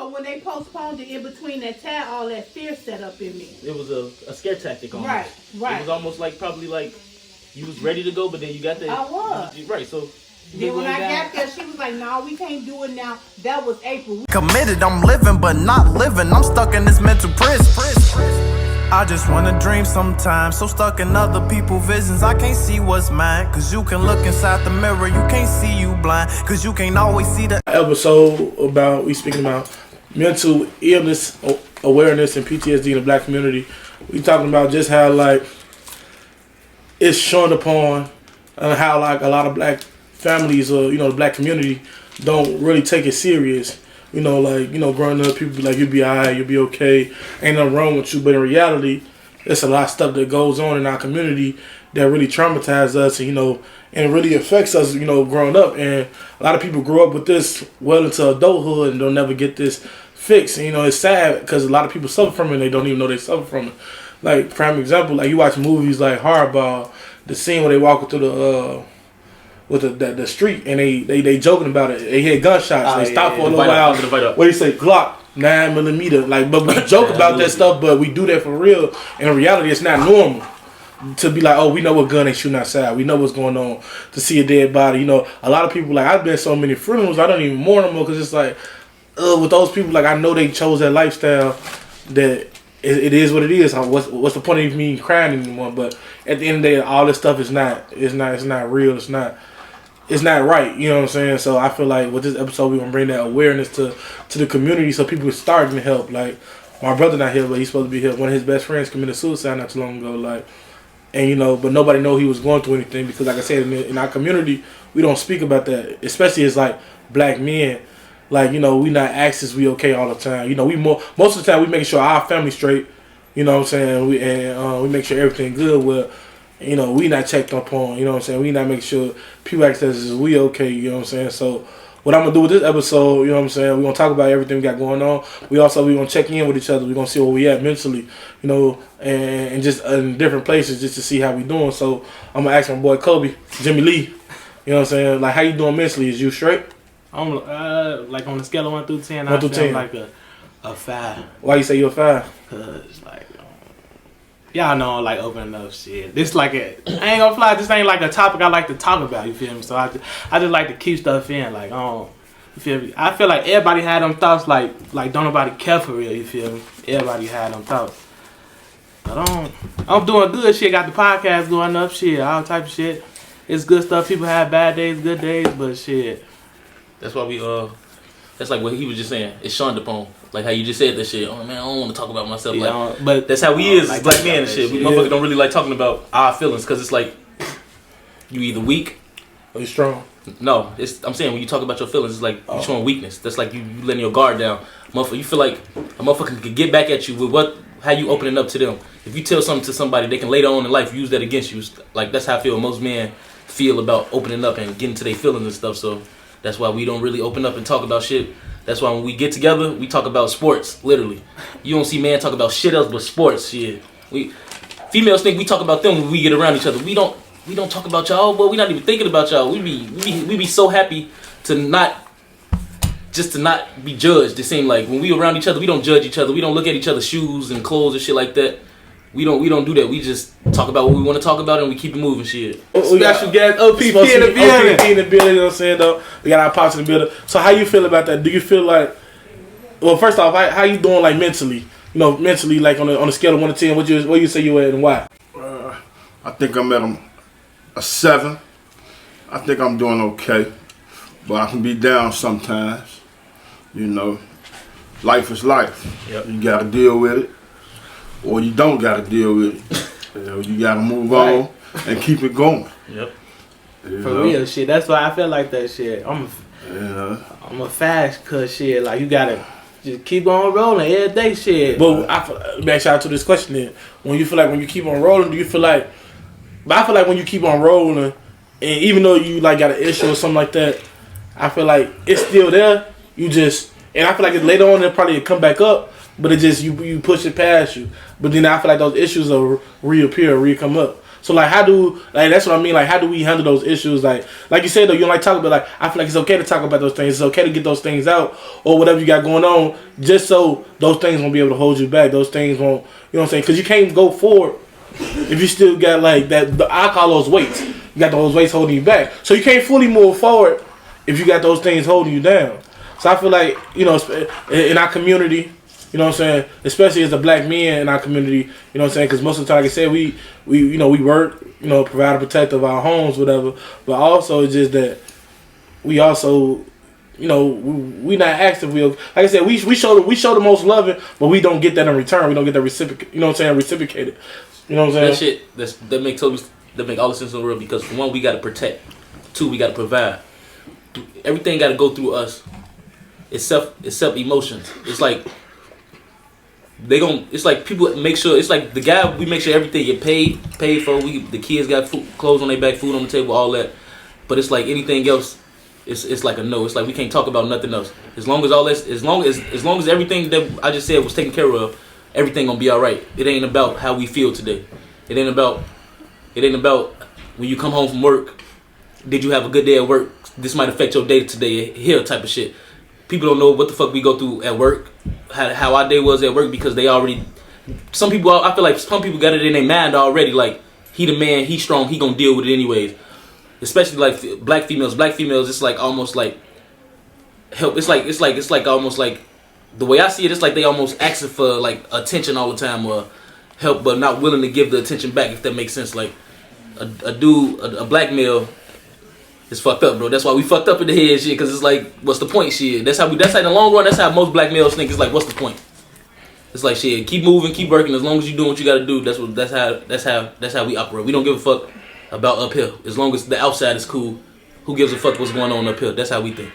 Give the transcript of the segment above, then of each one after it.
So when they postponed it in between that time, all that fear set up in me. It was a scare tactic almost. Right. It was almost like probably like you was ready to go, but then you got there. I was. Right, so. Then when I got there, she was like, no, we can't do it now. That was April. Committed, I'm living, but not living. I'm stuck in this mental prison. I just wanna dream sometimes, so stuck in other people's visions. I can't see what's mine, cause you can look inside the mirror. You can't see you blind, cause you can't always see the episode about, we speaking about mental illness awareness and PTSD in the black community. We talking about just how like it's shown upon and how like a lot of black families or the black community don't really take it serious. Growing up, people be like, you'll be alright, you'll be okay, ain't nothing wrong with you. But in reality, there's a lot of stuff that goes on in our community that really traumatizes us, and it really affects us, growing up. And a lot of people grow up with this well into adulthood and don't never get this fixed. And, it's sad because a lot of people suffer from it and they don't even know they suffer from it. Like, prime example, like you watch movies like Hardball, the scene where they walk through the street and they joking about it. They hear gunshots. They stop for a little while. What do you say? Glock 9mm. Like, but we joke about that stuff, but we do that for real. And in reality, it's not normal to be like, oh, we know what gun they shooting outside. We know what's going on. To see a dead body, a lot of people, like, I've been to so many funerals, I don't even mourn no more because it's like, with those people, like, I know they chose that lifestyle that it is what it is. What's the point of me crying anymore? But at the end of the day, all this stuff is not real. It's not right, you know what I'm saying? So I feel like with this episode, we're going to bring that awareness to the community so people are starting to help. Like, my brother not here, but he's supposed to be here. One of his best friends committed suicide not too long ago. Like, and, but nobody know he was going through anything because, like I said, in our community, we don't speak about that, especially as, like, black men. Like, we not asked is we okay all the time. Most of the time, we make sure our family's straight, you know what I'm saying? We make sure everything good with. We not checked up on, you know what I'm saying? We not make sure people ask us, is we okay, you know what I'm saying? So what I'm going to do with this episode, you know what I'm saying? We're going to talk about everything we got going on. We're going to check in with each other. We're going to see where we at mentally, and just in different places just to see how we doing. So I'm going to ask my boy Kobe, Jimmylee, you know what I'm saying? Like, how you doing mentally? Is you straight? I'm like on the scale of 1 through 10, 1 through 10. Like a 5. Why you say you're a 5? Cause like y'all know I like opening up shit. This like I ain't gonna fly. This ain't like a topic I like to talk about. You feel me? So I just like to keep stuff in. Like you feel me? I feel like everybody had them thoughts. Like don't nobody care for real. You feel me? Everybody had them thoughts. But I'm doing good shit. Got the podcast going up. Shit, all type of shit. It's good stuff. People have bad days, good days, but shit. That's why we That's like what he was just saying. It's Sean DePone. Like how you just said that shit. Oh man, I don't want to talk about myself. Yeah, like, but that's how we is as black men and shit. We motherfuckers don't really like talking about our feelings because it's like you either weak or you strong. No, I'm saying when you talk about your feelings, it's like you showing weakness. That's like you letting your guard down. Motherfucker, you feel like a motherfucker can get back at you with how you opening up to them. If you tell something to somebody, they can later on in life use that against you. Like that's how I feel most men feel about opening up and getting to their feelings and stuff. So that's why we don't really open up and talk about shit. That's why when we get together, we talk about sports, literally. You don't see men talk about shit else but sports, shit. Females think we talk about them when we get around each other. We don't talk about y'all, but we not even thinking about y'all. We be so happy to not be judged. It seems like when we around each other, we don't judge each other. We don't look at each other's shoes and clothes and shit like that. We don't do that. We just talk about what we want to talk about and we keep it moving, shit. We got you guys, OPP in the building. OPP in the building, you know what I'm saying, though? We got our pops in the building. So how you feel about that? Do you feel like, well, first off, how you doing, like, mentally? You know, mentally, like, on a scale of 1 to 10, what you say you at and why? I think I'm at a 7. I think I'm doing okay. But I can be down sometimes. You know, life is life. Yep. You got to deal with it. Or you don't got to deal with it. You got to move on and keep it going. Yep. For real, shit. That's why I feel like that shit. I'm a fast cuz shit. Like, you got to just keep on rolling every day, shit. But let me ask y'all to this question then. When you keep on rolling, do you feel like... But I feel like when you keep on rolling, and even though you, like, got an issue or something like that, I feel like it's still there. You just... And I feel like later on, it'll probably come back up. But it just, you push it past you. But then I feel like those issues will come up. So like, that's what I mean. Like, how do we handle those issues? Like you said though, you don't like talk about. Like, I feel like it's okay to talk about those things. It's okay to get those things out or whatever you got going on, just so those things won't be able to hold you back. Those things won't, you know what I'm saying? Because you can't go forward if you still got like that. I call those weights. You got those weights holding you back, so you can't fully move forward if you got those things holding you down. So I feel like, you know, in our community, you know what I'm saying, especially as a black man in our community, you know what I'm saying, because most of the time, like I said, we you know, we work, you know, provide and protect of our homes, whatever, but also it's just that we also, you know, we not active. Like I said, we show the most loving, but we don't get that in return. We don't get that reciprocated. You know what I'm saying? Reciprocated. You know what I'm saying? That make all the sense in the world, because for one, we got to protect. Two, we got to provide. Everything got to go through us. It's self emotions. It's like it's like people make sure, it's like the guy, we make sure everything get paid for. The kids got food, clothes on their back, food on the table, all that. But it's like anything else, it's like a no. It's like we can't talk about nothing else. As long as everything that I just said was taken care of, everything gonna be all right. It ain't about how we feel today. It ain't about when you come home from work. Did you have a good day at work? This might affect your day today. Here type of shit. People don't know what the fuck we go through at work, how our day was at work, because they already. Some people, I feel like some people got it in their mind already. Like, he the man, he strong, he gonna deal with it anyways. Especially like black females. Black females, it's like almost like help. It's like almost like the way I see it. It's like they almost asking for like attention all the time or help, but not willing to give the attention back. If that makes sense. Like a black male. It's fucked up, bro. That's why we fucked up in the head, shit. Cause it's like, what's the point, shit? That's how in the long run. That's how most black males think. It's like, what's the point? It's like, shit. Keep moving, keep working. As long as you doing what you gotta do. That's how we operate. We don't give a fuck about uphill. As long as the outside is cool, who gives a fuck what's going on uphill? That's how we think.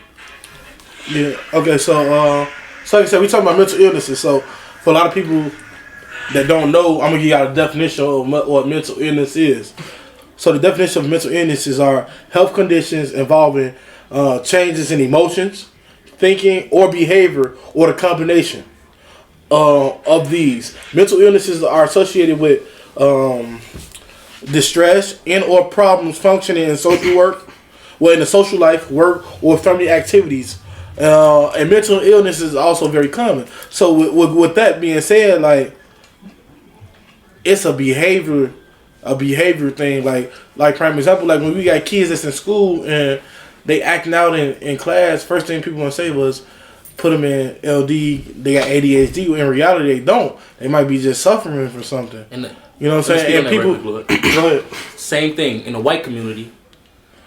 Yeah. Okay. So, like I said, we talking about mental illnesses. So, for a lot of people that don't know, I'm gonna give you out a definition of what mental illness is. So the definition of mental illnesses are health conditions involving changes in emotions, thinking, or behavior, or the combination of these. Mental illnesses are associated with distress and or problems functioning in social work, in the social life, work, or family activities. And mental illness is also very common. So with that being said, like, it's a behavior thing, like prime example, like when we got kids that's in school and they acting out in class, first thing people want to say was put them in LD, they got ADHD. In reality, they don't. They might be just suffering from something. You know what I'm saying? And people, go ahead. Same thing in the white community.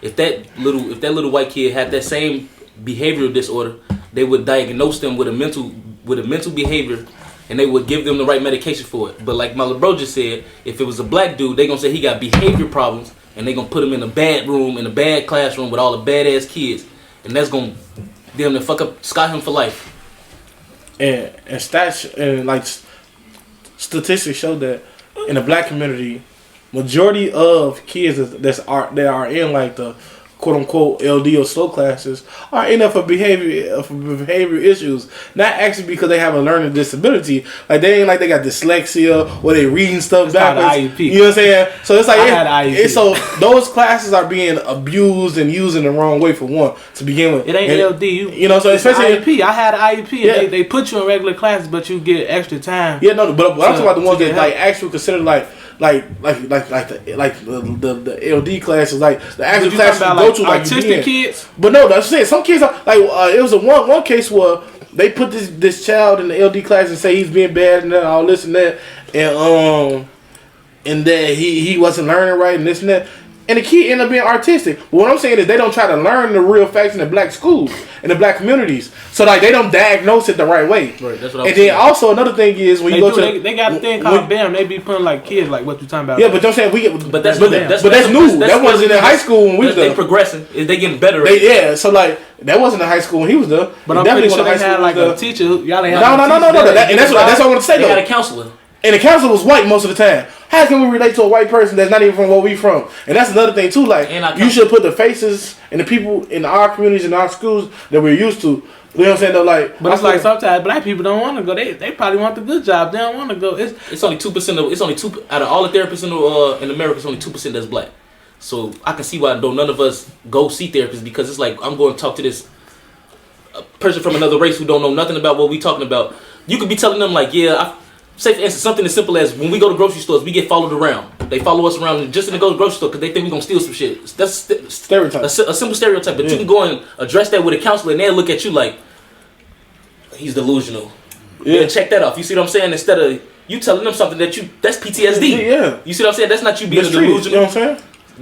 If that little white kid had that same behavioral disorder, they would diagnose them with a mental behavior. And they would give them the right medication for it. But like my little bro just said, if it was a black dude, they gonna say he got behavior problems, and they gonna put him in a bad room, in a bad classroom with all the badass kids, and that's gonna them to fuck up, scar him for life. And stats and like statistics show that in the black community, majority of kids that are in like the quote unquote LD or slow classes are in there for behavior issues. Not actually because they have a learning disability. Like they ain't like they got dyslexia or they reading stuff backwards. You know what I'm saying? So it's like so those classes are being abused and used in the wrong way for one to begin with. It ain't LD. You know, so especially IEP. I had an IEP. Yeah. And they put you in regular classes, but you get extra time. Yeah, but I'm talking about the ones that like actually considered like the LD classes, like the actual classes you go to, like autistic kids. But no, that's it. Some kids are like it was one case where they put this child in the LD class and say he's being bad and all this and that, and that he wasn't learning right and this and that. And the kid ended up being artistic. But what I'm saying is they don't try to learn the real facts in the black schools, in the black communities. So like they don't diagnose it the right way. Right, that's what I'm saying. Then also another thing is when you go to they got a thing called T.F.B.M. They be putting like kids like what you talking about. Yeah, but I'm saying but that's new. That wasn't in high school when we was there. They progressing. They getting better. Yeah, so like that wasn't in high school when he was there. But I'm pretty sure they had like a teacher. Y'all ain't no. And that's what I want to say. They had a counselor. And the counselor was white most of the time. How can we relate to a white person that's not even from where we from? And that's another thing too. Like you should put the faces and the people in our communities and our schools that we're used to. You know what I'm saying? Though, like, But it's like sometimes black people don't want to go. They probably want the good job. They don't want to go. It's only 2% of. It's only 2 out of all the therapists in America. It's only 2% that's black. So I can see why none of us go see therapists, because it's like, I'm going to talk to this person from another race who don't know nothing about what we talking about. You could be telling them like, say for instance something as simple as when we go to grocery stores, we get followed around. They follow us around just to go to the grocery store because they think we're gonna steal some shit. That's stereotype. A simple stereotype, but you can go and address that with a counselor, and they'll look at you like he's delusional. Yeah, check that off. You see what I'm saying? Instead of you telling them something that's PTSD. Yeah. You see what I'm saying? That's not you being delusional. You know what I'm saying?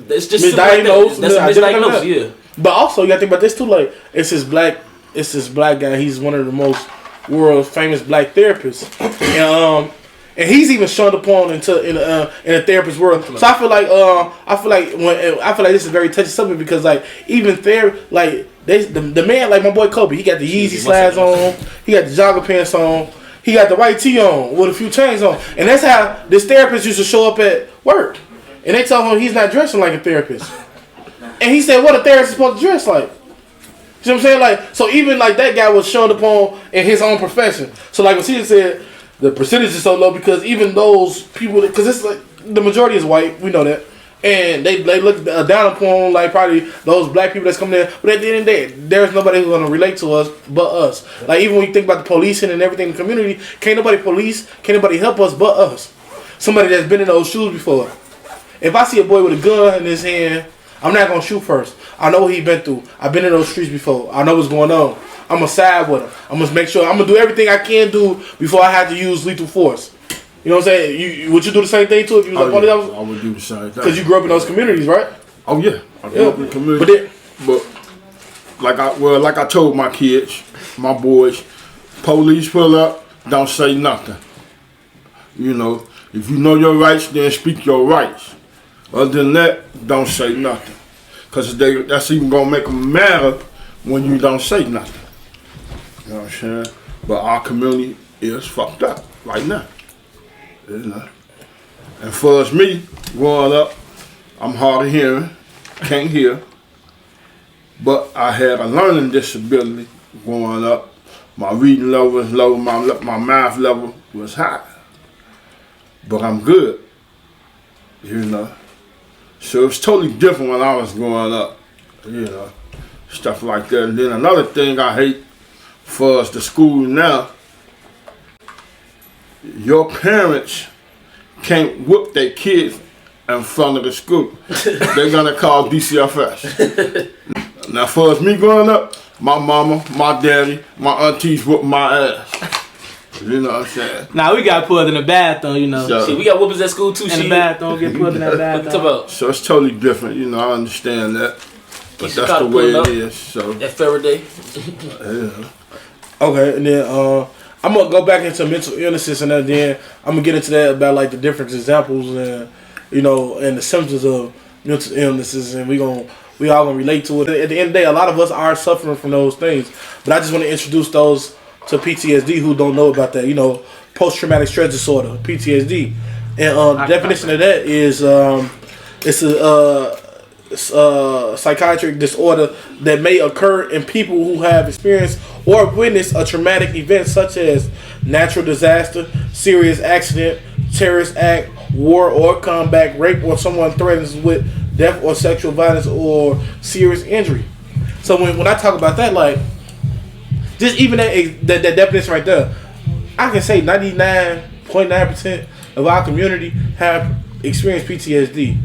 It's just misdiagnosed. That's a misdiagnosis. Yeah. But also you gotta think about this too. Like, it's this black guy. He's one of the most world famous black therapists, and he's even shunned upon in a therapist world. So I feel like this is very touchy subject, because like even the man, like my boy Kobe, he got the Yeezy slides on, he got the jogger pants on, he got the white tee on with a few chains on, and that's how this therapist used to show up at work, and they tell him he's not dressing like a therapist, and he said, "What a therapist is supposed to dress like." You know what I'm saying? Like, so even like that guy was shown upon in his own profession. So like what Caesar said, the percentage is so low because even those people, because it's like the majority is white, we know that, and they look down upon like probably those black people that's coming there. But at the end of the day, there's nobody who's gonna relate to us but us. Like even when you think about the policing and everything in the community, can't nobody help us but us. Somebody that's been in those shoes before. If I see a boy with a gun in his hand, I'm not gonna shoot first. I know what he been through. I've been in those streets before. I know what's going on. I'm gonna side with him. I'm gonna make sure. I'm gonna do everything I can do before I have to use lethal force. You know what I'm saying? Would you do the same thing too if you was a police officer? I would do the same thing. Because you grew up in those communities, right? Oh yeah, I grew up in the community. But like I told my kids, my boys, police pull up, don't say nothing. You know, if you know your rights, then speak your rights. Other than that, don't say nothing. Because that's even going to make them madder when you don't say nothing. You know what I'm saying? But our community is fucked up right now. You know? And for us, me, growing up, I'm hard of hearing, can't hear. But I had a learning disability growing up. My reading level was low, my math level was high. But I'm good, you know. So it's totally different when I was growing up, you know, stuff like that. And then another thing I hate for us, the school now, your parents can't whoop their kids in front of the school. They're gonna call DCFS. Now for us, me growing up, my mama, my daddy, my aunties whooped my ass. You know what I'm saying? Now we got pulled in the bathroom, you know. So, we got whoopers at school too. In the bathroom, get pulled in that bathroom. So it's totally different, you know. I understand that, but that's the way it is. So at Faraday. Yeah. Okay, and then I'm gonna go back into mental illnesses, and then I'm gonna get into that about like the different examples and and the symptoms of mental illnesses, and we all gonna relate to it. At the end of the day, a lot of us are suffering from those things, but I just want to introduce those to PTSD who don't know about that, post-traumatic stress disorder, PTSD. And the definition of that is it's a psychiatric disorder that may occur in people who have experienced or witnessed a traumatic event such as natural disaster, serious accident, terrorist act, war or combat, rape, or someone threatens with death or sexual violence or serious injury. So when I talk about that, like, just even that definition right there, I can say 99.9% of our community have experienced PTSD.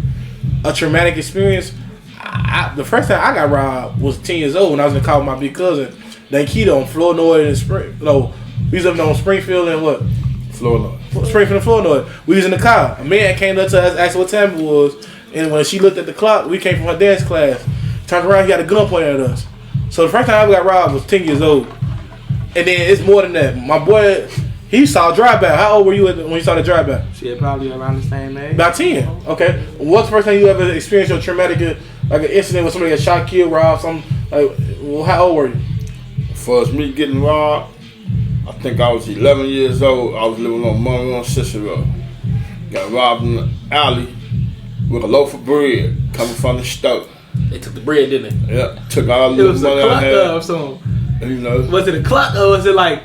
A traumatic experience. The first time I got robbed was 10 years old when I was in the car with my big cousin, named Keto, on Flournoy and we was living on Springfield and what? Springfield and Flournoy. We was in the car. A man came up to us, asked what time it was, and when she looked at the clock, we came from her dance class. Turned around, he had a gun pointed at us. So the first time I ever got robbed was 10 years old. And then it's more than that. My boy, he saw a drive-by. How old were you when you saw the drive-by? Shit, probably around the same age. About 10. Okay. What's the first time you ever experienced your traumatic, like an incident where somebody got shot, killed, robbed, something? Like, how old were you? For us, me getting robbed, I think I was 11 years old. I was living on Monroe and Cicero. Got robbed in the alley with a loaf of bread coming from the stove. They took the bread, didn't they? Yeah, took all the money I had. Or something. You know. Was it a clock or was it like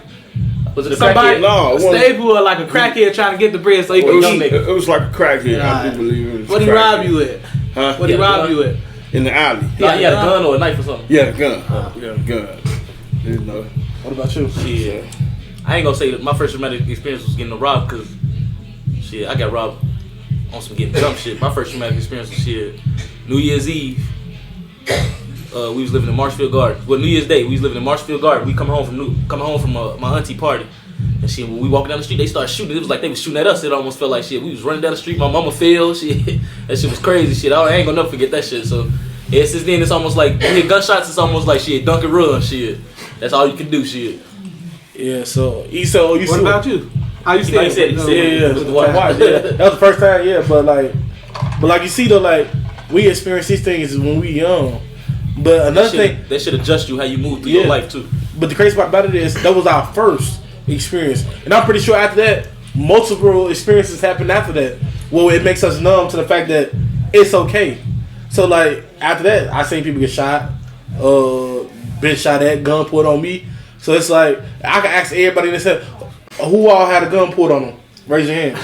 Was it a somebody, crackhead? No, a stable or like a crackhead trying to get the bread so he It could was, young nigga? it was like a crackhead. I Right. do believe it was. What he rob you with? Huh? What he Yeah, rob gun. you with? In the alley. He had a gun or a knife or something. Yeah, the gun. Yeah, the gun. You know. What about you? Shit. I ain't gonna say that my first traumatic experience was getting robbed because shit, I got robbed on some getting dumb shit. My first traumatic experience was shit. New Year's Eve. We was living in Marshfield Garden. Well, New Year's Day, we was living in Marshfield Garden. We coming home from my auntie party. And shit, when we walking down the street, they started shooting. It was like they was shooting at us. It almost felt like shit. We was running down the street. My mama fell. Shit, that shit was crazy. Shit, I ain't gonna never forget that shit. So, yeah, since then it's almost like you hear gunshots. It's almost like shit, dunk and run. Shit, that's all you can do. Shit. Yeah, so you see What about you? How you He said said it. He said it. Yeah, With the yeah, white watch, yeah. That was the first time, yeah. But like you see though, like we experience these things when we young. But another thing, That should adjust you how you move through Yeah. your life too. but the crazy part about it is that was our first experience, and I'm pretty sure after that, multiple experiences happened after that. Well, it makes us numb to the fact that it's okay. So like after that, I seen people get shot, been shot at, gun pulled on me. So it's like I can ask everybody and say, who all had a gun pulled on them? Raise your hand.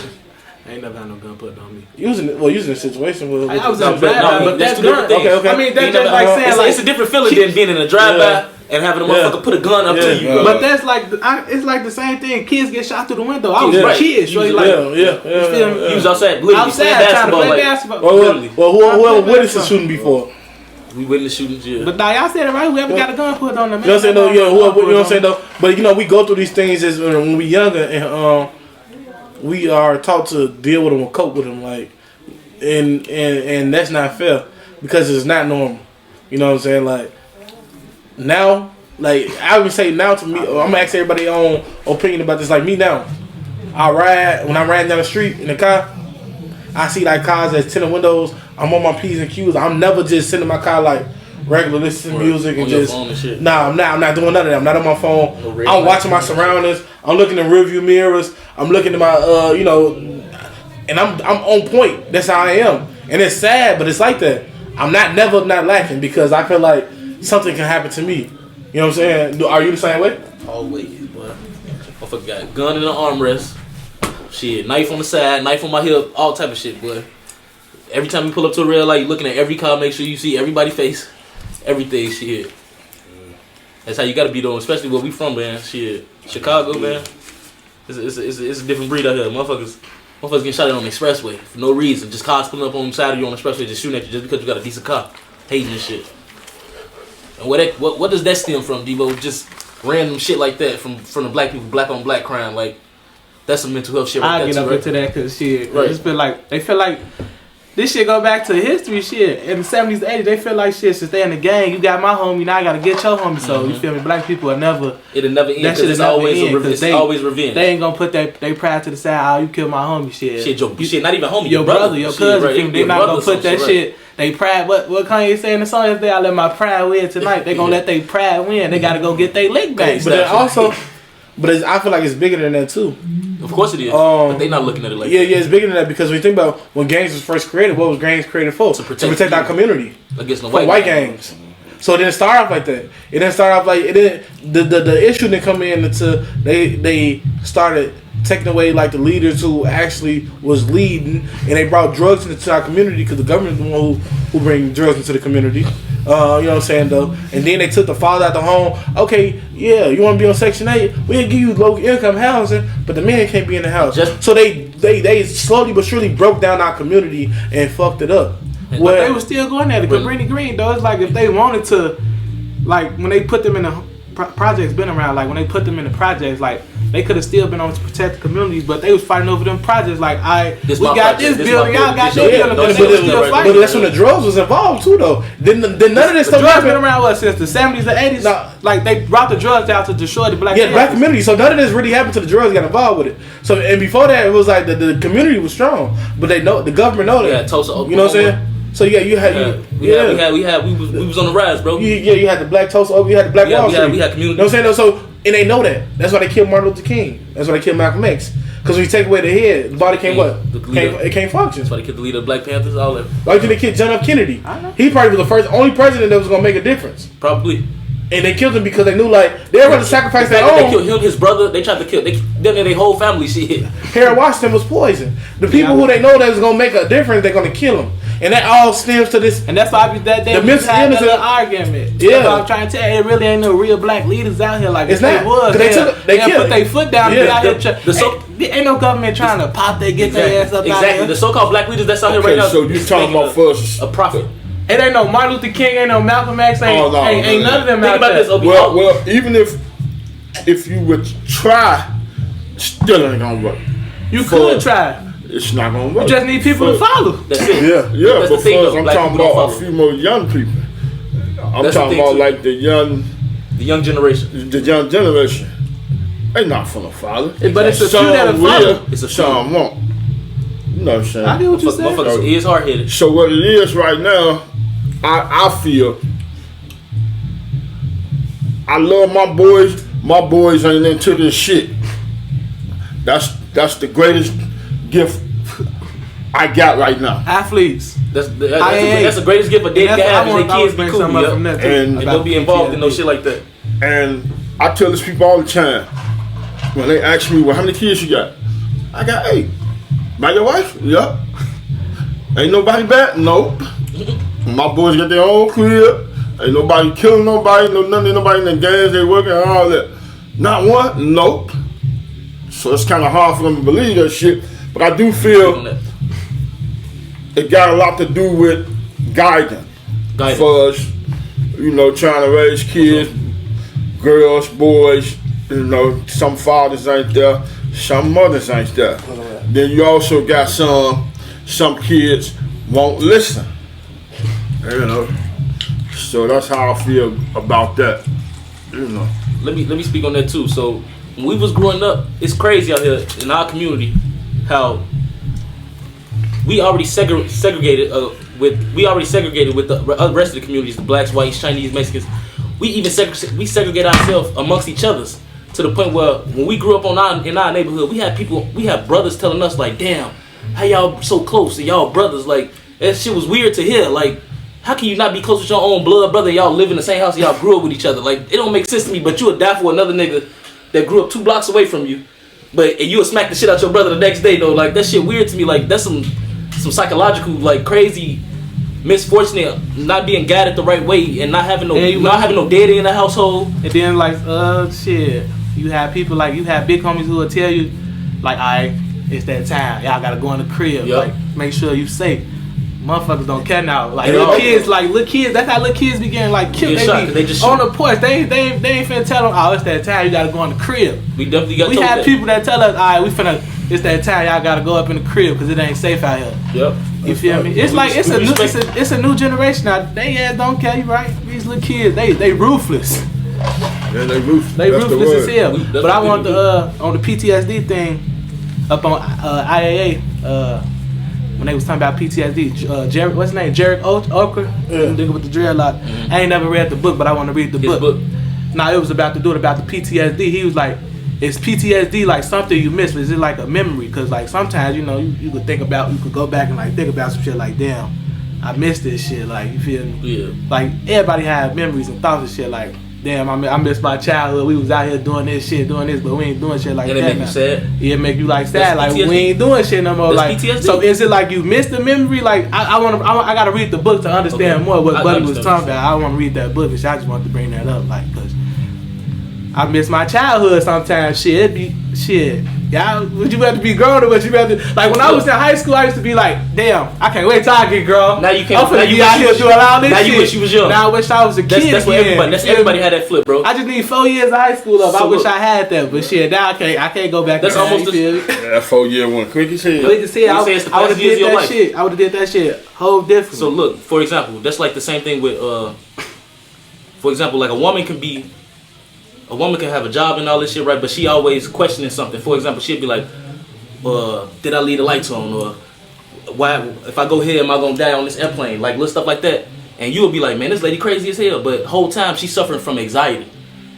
I ain't never had no gun put on me. Using a situation where I was No, in a drive-by, but that's that's two different gun. things. Okay. I mean, that's Ain't just never- like saying it's, like it's a different feeling than being in a drive-by and having a motherfucker put a gun up to you. Yeah. But that's like it's like the same thing. Kids get shot through the window. I was Yeah. a kid, so you like yeah. feel me? He was outside, literally outside playing trying to basketball. play Like, basketball. Well, whoever witnessed the basketball. shooting before. we witnessed shootings. Yeah. But now y'all said it right. Whoever got a gun put on them. You know what I'm saying though? Yeah, whoever, you know what I'm saying though? But you know, we go through these things as when we younger, and we are taught to deal with them or cope with them, like, and that's not fair because it's not normal. You know what I'm saying? Like now, like I would say now to me, I'm gonna ask everybody own opinion about this. Like me now, when I ride down the street in the car, I see like cars that's tinted windows. I'm on my P's and Q's. I'm never just sitting in my car like regular listening to music and On your just phone and shit. nah. I'm not doing none of that. I'm not on my phone. No red I'm lights. watching my surroundings. I'm looking in rearview mirrors. I'm looking at my and I'm on point. That's how I am. And it's sad, but it's like that. I'm not lacking because I feel like something can happen to me. You know what I'm saying? Are you the same way? Always, boy. Motherfucker got a gun in the armrest. Shit, knife on the side, knife on my hip, all type of shit, boy. Every time you pull up to a red light, you looking at every car, make sure you see everybody's face, everything, shit. That's how you gotta be doing, especially where we from, man. Shit, Chicago, man. It's a different breed out here. Motherfuckers getting shot at on the expressway for no reason. Just cars pulling up on the side of you on the expressway, just shooting at you just because you got a decent car, hating and shit. And what does that stem from, Debo? Just random shit like that from the black people, black on black crime, like. That's some mental health shit. I Right get there up too, into that because shit. Right. It's been like they feel like this shit go back to history shit. In the 70s, 80s, they feel like shit. Since they in the gang, you got my homie, now I gotta get your homie. So you feel me? Black people are never. It'll never end That because shit'll it's never always end, 'cause it's always revenge. They ain't gonna put they pride to the side. Oh, you killed my homie. Shit. Shit, not even homie. Your brother, your Shit, cousin. right, feel me? They your not brother gonna put that right. shit. They pride. What Kanye say in the song yesterday? I let my pride win tonight. They gonna let they pride win. They gotta go get they lick back. But then also, I feel like it's bigger than that too. Of course it is. But they not looking at it like Yeah, it's bigger than that because when you think about when gangs was first created, what was gangs created for? To protect our community against the from white gangs. So it didn't start off like that. It didn't start off like it didn't. The issue didn't come in until they started taking away like the leaders who actually was leading, and they brought drugs into our community because the government is the one who bring drugs into the community. You know what I'm saying though? And then they took the father out the home. Okay, yeah, you want to be on Section 8? We'll give you low income housing, but the man can't be in the house. So they slowly but surely broke down our community and fucked it up. But they was still going at it. Because Brittany Green, though, it's like if they wanted to, like when they put them in the projects, been around, like when they put them in the projects, like they could have still been on to protect the communities, but they was fighting over them projects. Like, we got this building, y'all got this building, but they was still fighting. But that's when the drugs was involved too, though. Then none of this stuff drugs happened. been around since the 70s and 80s. No. Like they brought the drugs out to destroy the black Black community. So none of this really happened till the drugs got involved with it. So and before that, it was like the community was strong, but they know the government know that. Yeah, Tulsa, Oklahoma. You know what I'm saying? So yeah, we was on the rise, bro. You had the black Tulsa, you had the black Wall Street. We had community. You know what I'm saying? So and they know that. That's why they killed Martin Luther King. That's why they killed Malcolm X. Because when you take away the head, the body can't it can't function. That's why they killed the leader of Black Panthers, all that. Why did they kill John F. Kennedy? He probably was the only president that was gonna make a difference. Probably. and they killed him because they knew like they were going to sacrifice their They own. killed him, his brother. They tried to kill. Their whole family. Shit. Harold Washington was poisoned. The people who they know that is going to make a difference, they're going to kill him, and that all stems to this. And that's why I be that day The we mental had illness that little argument. Yeah. That's what I'm trying to tell you. It really ain't no real black leaders out here like It's if they not. was. 'Cause they They'll killed put their foot down. Yeah. And out here ain't no government trying to pop their get their ass up out Exactly. here. The so-called black leaders that's out here right now. so you talking about first? a prophet? It ain't no Martin Luther King, ain't no Malcolm X, ain't none of them Think out about there. this, Obi. Well, even if you would try, still ain't gonna work. You could try. It's not gonna work. You just need people to follow. That's it. Yeah, That's but the thing, first though. I'm Black talking people don't about a follow. few more young people. I'm That's the talking thing, about too. like the young generation. They not finna follow. But it's a few that'll Some follow. will, It's a few. some won't. You know what I'm saying? I get what you said. Motherfuckers is hard headed. So what it is right now, I feel I love my boys. My boys ain't into this shit. That's the greatest gift I got right now. Athletes. That's the greatest gift a dead guy have is their kids be cool, from that too, And and about don't be involved in no PTSD. shit like that. And I tell these people all the time, when they ask me, well, how many kids you got? I got 8. By your wife? Yup. Ain't nobody bad? Nope. My boys got their own crib. Ain't nobody killing nobody, no nothing, nobody in the gangs, they working and all that. Not one? Nope. So it's kind of hard for them to believe that shit. But I do feel it got a lot to do with guidance. For us, you know, trying to raise kids, girls, boys, you know, some fathers ain't there, some mothers ain't there. Then you also got some kids won't listen. You know. So that's how I feel about that. You know. Let me speak on that too. So when we was growing up, it's crazy out here in our community how we already segregated with the rest of the communities, the blacks, whites, Chinese, Mexicans. We even segregate ourselves amongst each others to the point where when we grew up in our neighborhood, we had brothers telling us like, damn, how y'all so close and y'all brothers, like that shit was weird to hear. Like, how can you not be close with your own blood brother? Y'all live in the same house, y'all grew up with each other. Like, it don't make sense to me. But you would die for another nigga that grew up 2 blocks away from you, and you would smack the shit out your brother the next day though. Like, that shit weird to me. Like, that's some psychological, like, crazy misfortune, not being guided the right way and not having no daddy in the household. And then like shit, you have people like you have big homies who will tell you like, alright, it's that time, y'all gotta go in the crib, Yep. like make sure you safe. Motherfuckers don't care now. Like Yeah. little kids, that's how little kids be getting like killed. Get shot, They 'cause be they just on shoot. the porch. They ain't finna tell them, oh, it's that time, you gotta go in the crib. We definitely got We told have that. people that tell us, alright, it's that time, y'all gotta go up in the crib because it ain't safe out here. Yep. You feel me? It's We like respect- it's a new generation now. They ass don't care, you right? These little kids, they ruthless. Yeah, they ruthless. They That's the ruthless as word. hell. That's But I what want we on the PTSD thing up on IAA when they was talking about PTSD. Jared, what's his name? Jared Oker, nigga with the dreadlock. I ain't never read the book, but I want to read the His book. Now it was about the PTSD. He was like, is PTSD like something you miss? Is it like a memory? Because like sometimes you could go back and like think about some shit like, damn, I missed this shit. Like, you feel me? Yeah. Like everybody have memories and thoughts and shit. Like, damn, I miss my childhood. We was out here doing this, but we ain't doing shit like And that. it make you now. sad. Yeah, it make you like sad. That's Like PTSD. we ain't doing shit no more. That's Like, PTSD. so is it like you missed the memory? Like I gotta read the book to understand Okay. more what I Buddy was understand. talking about. I want to read that book, and I just wanted to bring that up, like, cause I miss my childhood sometimes. Shit, it be shit. Y'all, would you rather be grown or would you rather like when I was in high school? I used to be like, damn, I can't wait till I get grown. Now you can't. I'm finna Now you be out wish you here was- doing all this Now shit. you wish you was young. Now I wish I was a kid. That's what again. everybody. That's You feel everybody me? had that flip, bro. I just need 4 years of high school up. So I wish look- I had that, but shit, now I can't go back. That's in time, almost you feel me? Yeah, that 4-year one. Quick as hell. Quick as hell. You say it's the I would have past years did of your that life. shit. I would have did that shit whole different. So look, for example, that's like the same thing with, for example, like a woman can have a job and all this shit, right? But she always questioning something. For example, she'd be like, did I leave the lights on? Or why, if I go here, am I gonna die on this airplane? Like little stuff like that. And you'll be like, man, this lady crazy as hell. But whole time she's suffering from anxiety.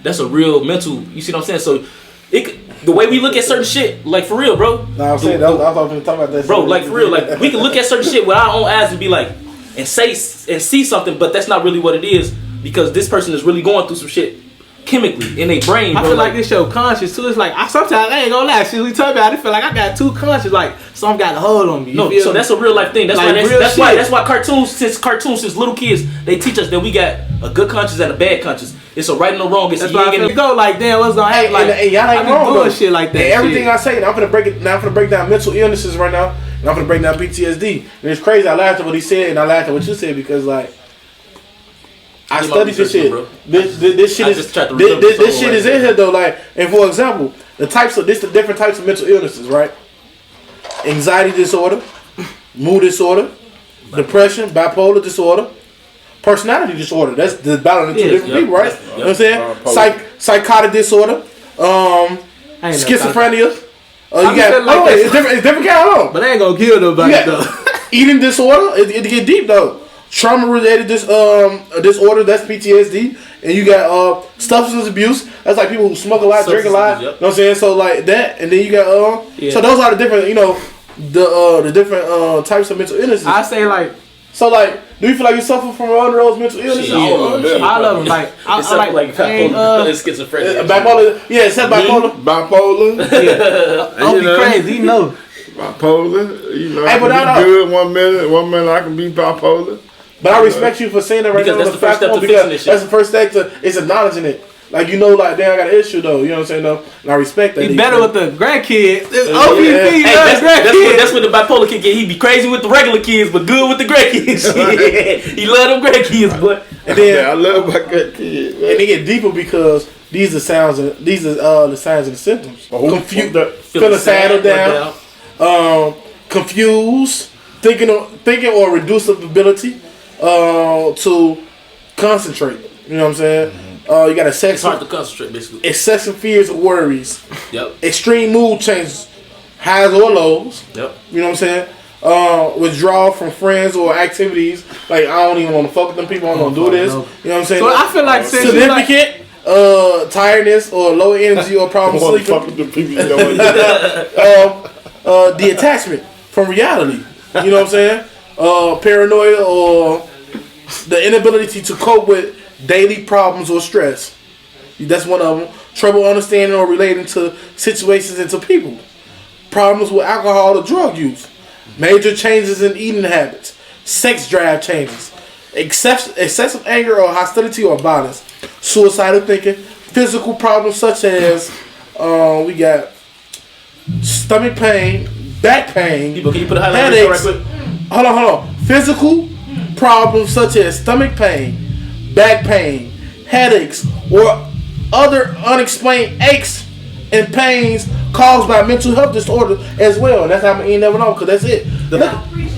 That's a real mental. You see what I'm saying? So the way we look at certain shit, like for real, bro. Nah, I'm saying that. I was talking about that. Bro, like for real, like we can look at certain shit with our own eyes and be like, and see something, but that's not really what it is. because this person is really going through some shit chemically in their brain. I bro. feel like this show conscious too. It's like sometimes I ain't gonna lie. Shit, we talk about it. I feel like I got too conscious. Like something got a hold on me. You No, feel so me? that's a real life thing. That's Like, real that's shit. why cartoons since little kids they teach us that we got a good conscience and a bad conscience. It's a right and a wrong. It's That's a why I yin feel and go like damn. What's gonna happen? Like and y'all ain't I be wrong doing though. shit like that. And everything shit. I say, I'm gonna break down mental illnesses right now, and I'm gonna break down PTSD. And it's crazy. I laughed at what he said, and I laughed at what you said because like. I did my studied this research, shit. bro. This shit I is just tried to remember this something shit right is in now. here though. Like, and for example, the different types of mental illnesses, right? Anxiety disorder, mood disorder, depression, bipolar disorder, personality disorder. That's the battle of two different people, right? You know what I'm saying? Psychotic disorder, I ain't no schizophrenia. You I be got feeling like that. it's different kind. Hold on. But I ain't gonna kill nobody Yeah. though. Eating disorder, it get deep though. Trauma related disorder, that's PTSD. And you got substance abuse. That's like people who smoke a lot, drink a lot. Substance, You know what I'm saying? So like that, and then you got so those are the different, the different types of mental illnesses. I say like So like, do you feel like you suffer from one of those mental illnesses? Shit, all of them. I love them. Like I Except like like ain't, schizophrenia. Bipolar, yeah, except bipolar. Bipolar. I'll be crazy. You know. Bipolar. You know, Hey, I but can no, be no. good 1 minute. 1 minute I can be bipolar. But I respect you for saying that right Because now. that's the first step to because fixing this shit. that's the first step to it's acknowledging it. Like like damn, I got an issue though. You know what I'm saying though, and I respect that. He better with the grandkids. It's Yeah. OPP. Hey, grandkids. that's what the bipolar kid get. He be crazy with the regular kids, but good with the grandkids. He love them grandkids, but And then I love my good kid. and they get deeper because these are the signs and the symptoms. Confused, feeling sad or down, confused, thinking or reduced ability to concentrate. You know what I'm saying? You got it's hard to concentrate, basically. excessive fears or worries, Yep. extreme mood changes, highs or lows. Yep. You know what I'm saying? Withdrawal from friends or activities. Like I don't even want to fuck with them people. I don't want to do this. no. You know what I'm saying? So I feel like since you like, Significant tiredness or low energy or problem Fuck sleeping. with the people you know. The attachment from reality. You know what I'm saying? Paranoia or the inability to cope with daily problems or stress. That's one of them. Trouble understanding or relating to situations and to people. Problems with alcohol or drug use. Major changes in eating habits. Sex drive changes. Excessive anger or hostility or violence. Suicidal thinking. Physical problems such as we got stomach pain, back pain, People, can you put a highlight right headaches. quick? Hold on. Physical problems such as stomach pain, back pain, headaches, or other unexplained aches and pains caused by mental health disorder as well. And that's how you never know because that's it.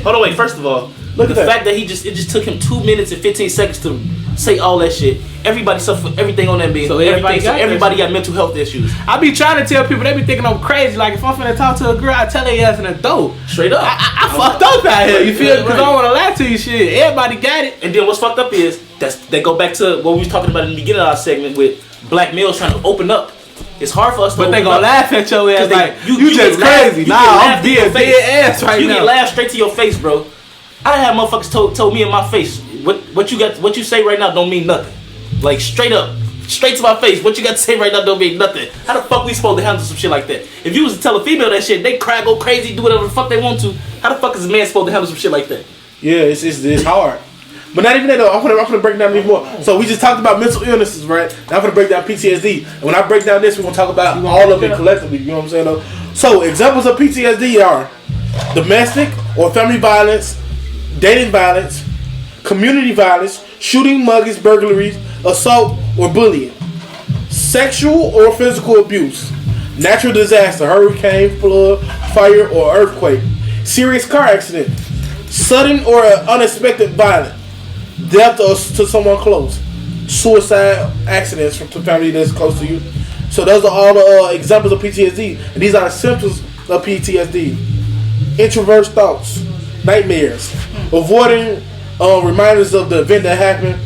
Hold on, wait. First of all, Look the at that. fact that it just took him 2 minutes and 15 seconds to say all that shit. Everybody suffer everything on that bed. So Everybody got mental health issues. I be trying to tell people, they be thinking I'm crazy. Like if I'm finna talk to a girl, I tell her ass in a dope. Straight up. I fucked up out here. You feel? Yeah, Because I don't want to lie to you. Shit, everybody got it. And then what's fucked up is they go back to what we was talking about in the beginning of our segment with black males trying to open up. It's hard for us to But they open gonna up. laugh at your ass 'Cause they- like you get just laughed- crazy. you Nah, get I'm laughed in being your face. dead ass right You now. get laughed straight to your face, bro. I had motherfuckers told me in my face, what you say right now don't mean nothing. Like straight up, straight to my face. What you got to say right now don't mean nothing. How the fuck we supposed to handle some shit like that? If you was to tell a female that shit, they cry, go crazy, do whatever the fuck they want to. How the fuck is a man supposed to handle some shit like that? Yeah, it's hard. But not even that though. I'm gonna break down even more. So we just talked about mental illnesses, right? Now I'm gonna break down PTSD. And when I break down this, we're gonna talk about all of it collectively. You know what I'm saying though? So examples of PTSD are domestic or family violence, dating violence, community violence, shooting, muggings, burglaries, assault, or bullying. Sexual or physical abuse. Natural disaster, hurricane, flood, fire, or earthquake. Serious car accident. Sudden or unexpected violence. Death to someone close. Suicide accidents from family that's close to you. So those are all the examples of PTSD. And these are the symptoms of PTSD. Introverse thoughts. Nightmares. Avoiding reminders of the event that happened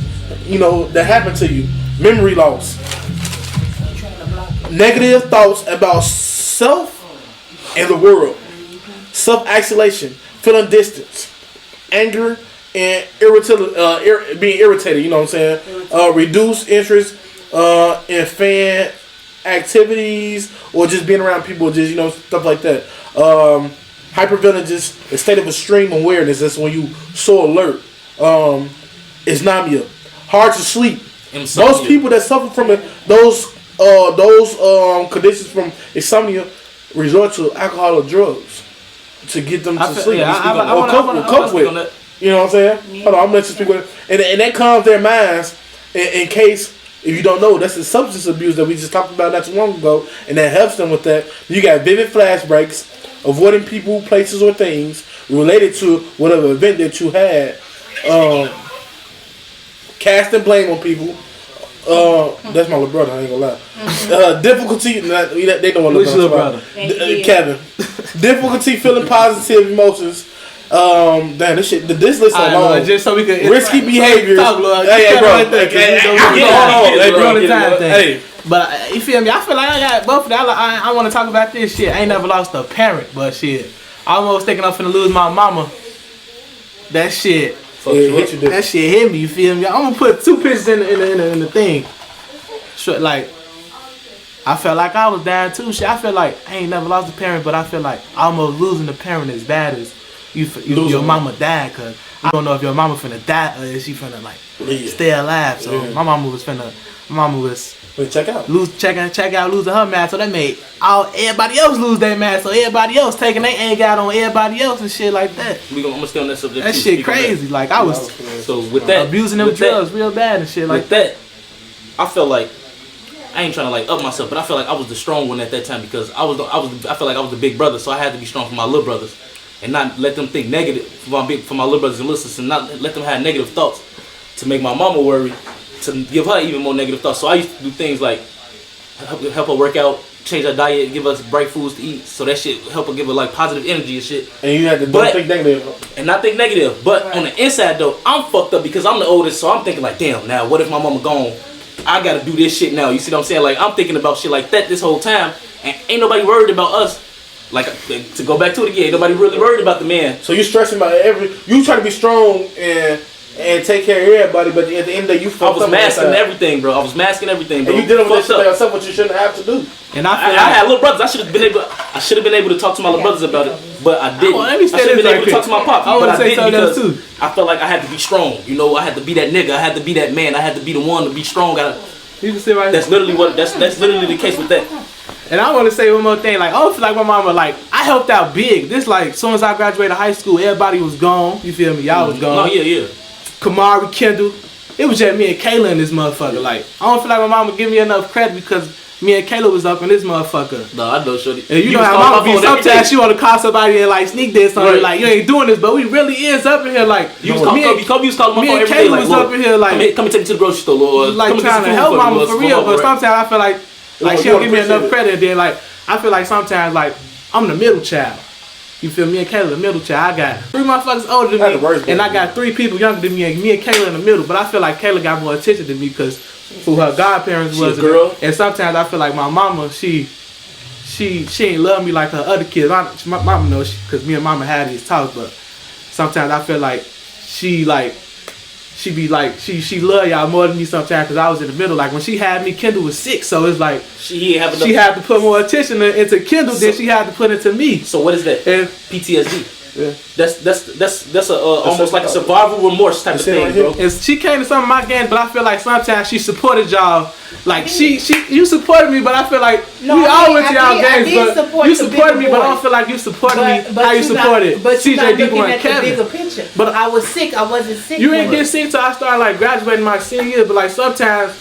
to you. Memory loss. Negative thoughts about self and the world. Self-isolation. Feeling distance. Anger, and being irritated. You know what I'm saying? Reduce interest in fan activities or just being around people, just stuff like that. Hypervigilance, a state of extreme awareness. That's when you so alert. Insomnia, hard to sleep. Insomnia. Most people that suffer from those conditions from insomnia resort to alcohol or drugs to get them to sleep. Cope with. You know what I'm saying? Hold on, I'm gonna let you speak with it. And that calms their minds in case, if you don't know, that's the substance abuse that we just talked about not too long ago, and that helps them with that. You got vivid flashbacks, avoiding people, places, or things related to whatever event that you had. Casting blame on people. That's my little brother, I ain't gonna lie. Difficulty, they don't want to little brother? Kevin. Difficulty feeling positive emotions. Damn, this list is long. Just so we can risky behaviors. Hey, but you feel me? I feel like I got both of that. I want to talk about this shit. I ain't never lost a parent, but shit, I almost thinking I'm finna lose my mama. That shit. That shit hit me. You feel me? I'm gonna put 2 pictures in the thing. Short, like, I felt like I was down too. Shit, I feel like I ain't never lost a parent, but I feel like almost losing a parent as bad as your mama died. Cause I don't know if your mama finna die or is she finna like stay alive. So my mama was check out, losing her mask. So that made everybody else lose their mask. So everybody else taking their anger out on everybody else and shit like that. I'm gonna stay on that subject. That shit crazy. Like I was so with that abusing them drugs real bad and shit like that. I felt like I ain't trying to like up myself, but I felt like I was the strong one at that time because I felt like I was the big brother, so I had to be strong for my little brothers and not let them think negative for my little brothers and little sisters, and not let them have negative thoughts to make my mama worry, to give her even more negative thoughts. So I used to do things like help her work out, change her diet, give us bright foods to eat, so that shit help her give her like positive energy and shit. And you had to don't think negative. And not think negative. But on the inside though, I'm fucked up because I'm the oldest, so I'm thinking like, damn, now what if my mama gone? I gotta do this shit now. You see what I'm saying? Like I'm thinking about shit like that this whole time, and ain't nobody worried about us. Like to go back to it again, ain't nobody really worried about the man. So you stressing about you try to be strong and take care of everybody, but at the end of the day, you fucked up. I was masking everything, bro. And you dealing with that shit by yourself, what you shouldn't have to do. And I had little brothers. I should have been able to talk to my little brothers about it, but I didn't. I should have been able to talk to my pop, but I didn't because I felt like I had to be strong. You know, I had to be that nigga. I had to be that man. I had to be the one to be strong. You can sit right. That's literally the case with that. And I want to say one more thing. Like, I don't feel like my mama, like, I helped out big. This, like, as soon as I graduated high school, everybody was gone. You feel me? Y'all was gone. Oh, yeah. Kamari, Kendall. It was just me and Kayla in this motherfucker. Like, I don't feel like my mama give me enough credit because me and Kayla was up in this motherfucker. No, I know, shorty. And you know how mama be sometimes she want to call somebody and, like, sneak this on her. Like, you ain't doing this, but we really is up in here, like. You was calling my phone every day. Me and Kayla was up in here, like. Come and take me to the grocery store, Lord. Like, trying to help mama for real, but sometimes I feel like she don't give me enough credit. And then, like, I feel like sometimes, like, I'm the middle child. You feel me? And Kayla the middle child. I got 3 motherfuckers older than me, and I got 3 people younger than me, and me and Kayla in the middle. But I feel like Kayla got more attention than me because who her godparents was. Girl. And sometimes I feel like my mama, she ain't love me like her other kids. My mama knows because me and mama had these talks, but sometimes I feel like she love y'all more than me sometimes because I was in the middle. Like when she had me, Kendall was 6, so it's like she had to put more attention into Kendall than she had to put into me. So what is that? PTSD. Yeah. That's almost like a survival remorse type of thing, bro. And she came to some of my games, but I feel like sometimes she supported y'all. Like you supported me, but I feel like we all went to y'all games, but you supported me, but I don't feel like you supported me how you supported CJ, Debo, and Kevin. Bigger picture. But I was sick. I wasn't sick. You ain't get sick till I started like graduating my senior year, but like sometimes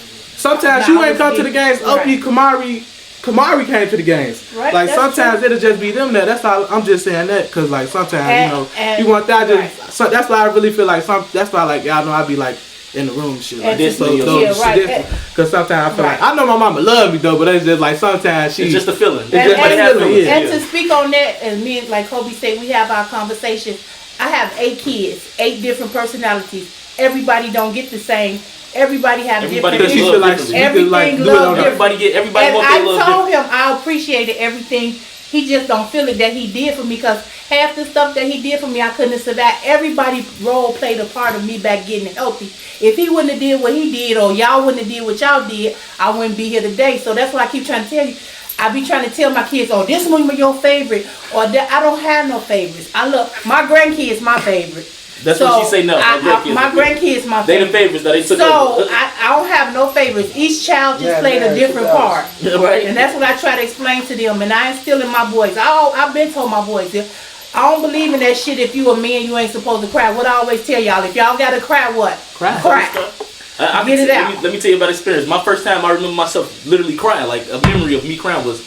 you ain't come to the games. Opie, Kamari came to the games. Right, like sometimes it'll just be them there. That's all. I'm just saying that because like sometimes you want that. So that's why I really feel like that's why like y'all know I be like in the room and shit like this. Because sometimes I feel like I know my mama love me though, but it's just like sometimes it's just a feeling. And to speak on that, and me like Kobe said, we have our conversation. I have 8 kids, 8 different personalities. Everybody don't get the same. Everybody have different issues. Everything love different. Everybody and want their love. I told him I appreciated everything He just don't feel it that he did for me, because half the stuff that he did for me, I couldn't have survived. Everybody role played a part of me back getting healthy. If he wouldn't have did what he did, or y'all wouldn't have did what y'all did, I wouldn't be here today. So that's why I keep trying to tell you. I be trying to tell my kids, oh, this one was your favorite, or that. I don't have no favorites. I love my grandkids, my favorite. That's what she say now. My grandkids, my they the favorites that they took over. So I don't have no favorites. Each child just played a different part, right? And that's what I try to explain to them. And I instill in my boys. I've been told my boys, I don't believe in that shit. If you a man, you ain't supposed to cry. What I always tell y'all, if y'all gotta cry, what? Cry. Get it out. Let me tell you about experience. My first time, I remember myself literally crying. Like a memory of me crying was.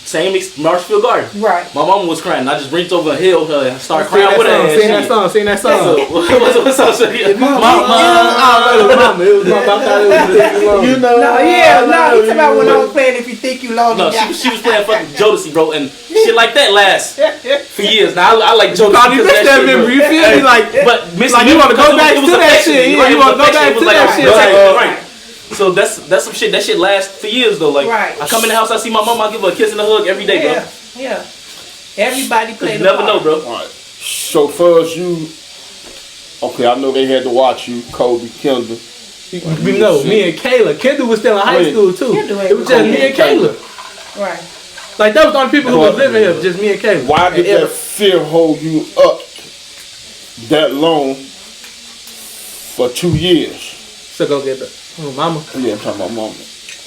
Same Marshfield Garden. Right. My mom was crying. I just reached over and held her and started crying with her. Sing that song. Sing that song. What's up, Shorty? Mama. It was mama. You know. No, yeah, no. You talking about when I was playing If You Think You Love Me. No, she was playing fucking Jodeci, bro, and shit like that lasts for years. Now I like Jodeci. You missed that memory. You feel me? Like, but like you want to go back to that shit. You want to go back to that shit. Right. So that's some shit. That shit lasts for years though. Like I come in the house, I see my mom, I give her a kiss and a hug every day, bro. Yeah. Everybody played. You never know, bro. All right. So far as you, okay, I know they had to watch you, Kobe, Kendall. We know me and Kayla. Kendall was still in high school too. It was just me and Kayla. Right. Like that was the only people who was living here, just me and Kayla. Why did that fear hold you up that long for 2 years? So go get the. Oh, mama. Yeah, I'm talking about mama.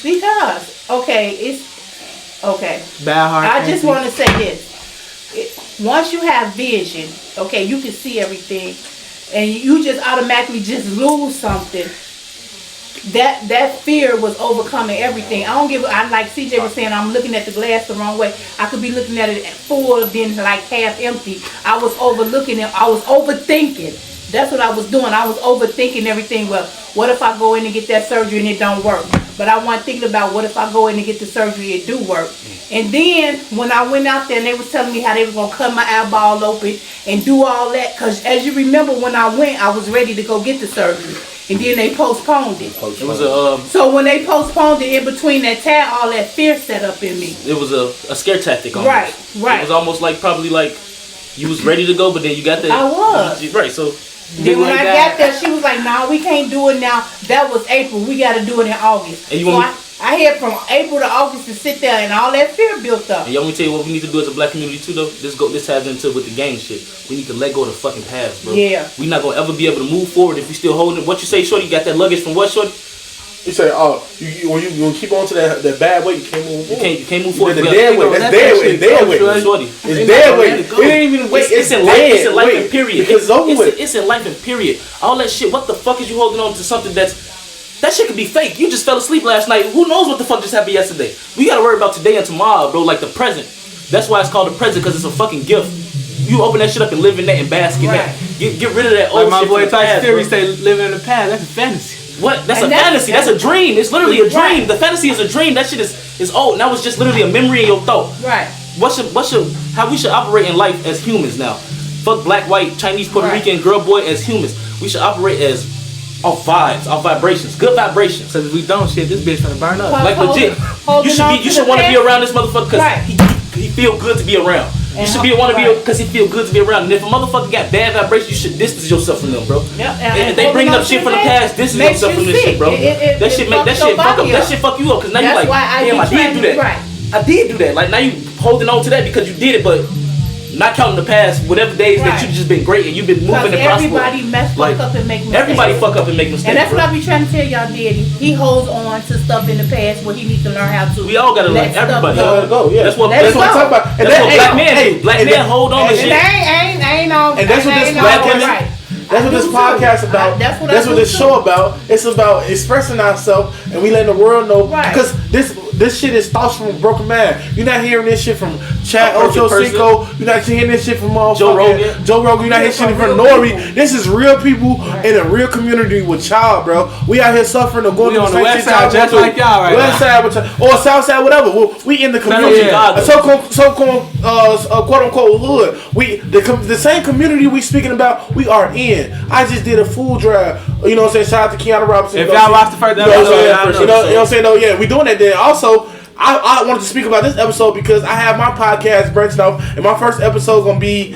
Because, okay. Bad heart. I just want to say this. Once you have vision, okay, you can see everything, and you just automatically just lose something. That fear was overcoming everything. I like CJ was saying, I'm looking at the glass the wrong way. I could be looking at it full, then like half empty. I was overlooking it. I was overthinking. That's what I was doing. I was overthinking everything. Well, what if I go in and get that surgery and it don't work? But I wasn't thinking about what if I go in and get the surgery, it do work. And then when I went out there and they was telling me how they was going to cut my eyeball open and do all that. Because as you remember, when I went, I was ready to go get the surgery. And then they postponed it. It was so when they postponed it, in between that time, all that fear set up in me. It was a scare tactic almost. Right. It was almost like probably like you was ready to go, but then you got there. I was. Right, so. Then when I got there, she was like, "No, we can't do it now. That was April. We got to do it in August." And I had from April to August to sit there, and all that fear built up. And y'all, let me tell you what we need to do as a black community too, though. This ties into with the gang shit. We need to let go of the fucking past, bro. Yeah. We not gonna ever be able to move forward if we still holding it. What you say, Shorty? You got that luggage from what, Shorty? You say, when you keep on to that bad way, you can't move forward. You can't move forward. The dead way. That's dead way. Dead way. Shorty. It's dead way. It ain't even wait. It's in life. It's in life and period. It's in life and period. All that shit. What the fuck is you holding on to something that shit could be fake? You just fell asleep last night. Who knows what the fuck just happened yesterday? We gotta worry about today and tomorrow, bro. Like the present. That's why it's called the present, because it's a fucking gift. You open that shit up and live in that and bask in that. Get rid of that old shit. Like my boy Tyson Theory say, living in the past. That's a fantasy. What? That's a fantasy. That's a dream. It's literally a dream. Right. The fantasy is a dream. That shit is old. Now it's just literally a memory in your thought. Right. How we should operate in life as humans now? Fuck black, white, Chinese, Puerto Rican, girl, boy as humans. We should operate as off vibes, off vibrations, good vibrations. Cause if we don't, shit, this bitch gonna burn up. Like legit. You should want to be around this motherfucker because he feel good to be around. You should want to be because he feel good to be around. And if a motherfucker got bad vibrations, you should distance yourself from them, bro. Yeah, and if they bring up shit from the past, distance yourself from this shit, bro. That shit fuck you up because now you like, damn, I did do that. I did do that. Like now you holding on to that because you did it, but not counting the past, whatever days that you just been great and you've been moving and prospering. Everybody fuck up and make mistakes. Everybody fuck up and make mistakes. And that's what I be trying to tell y'all, Daddy. He holds on to stuff in the past where he needs to learn how to. We all gotta let everybody go. Yeah. That's what I'm talking about. That's what black men do. Black men hold on to shit. Ain't on. And that's what this black women. That's what this podcast about. That's what this show about. It's about expressing ourselves and we letting the world know. Because this shit is thoughts from a broken man. You're not hearing this shit from Chad Ochocinco. You're not hearing this shit from Joe Rogan. You're not hearing shit from Nori. This is real people in a real community with y'all, bro. We out here suffering or going to the same shit y'all just like y'all right West side or South side, whatever. We in the community. So-called quote unquote hood. The same community we speaking about, we are in. I just did a food drive. Shout out to Keanu Robinson. If y'all watched the first episode, you know what I'm saying? No, yeah, we doing that then. Also, I wanted to speak about this episode because I have my podcast branching off, and my first episode gonna be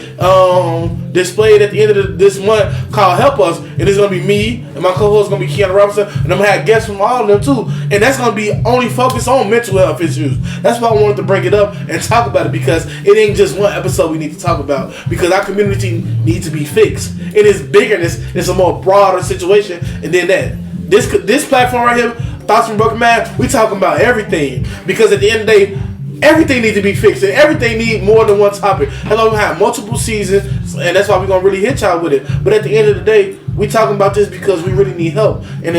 displayed at the end of this month called "Help Us," and it's gonna be me and my co-host gonna be Keanu Robinson, and I'm gonna have guests from all of them too, and that's gonna be only focused on mental health issues. That's why I wanted to bring it up and talk about it because it ain't just one episode we need to talk about because our community needs to be fixed. It is bigger. It's a more broader situation, and then that this platform right here. Thoughts from Broken Man, we talking about everything because at the end of the day, everything needs to be fixed and everything need more than one topic. Hello, we have multiple seasons, and that's why we're gonna really hit y'all with it. But at the end of the day, we talking about this because we really need help. And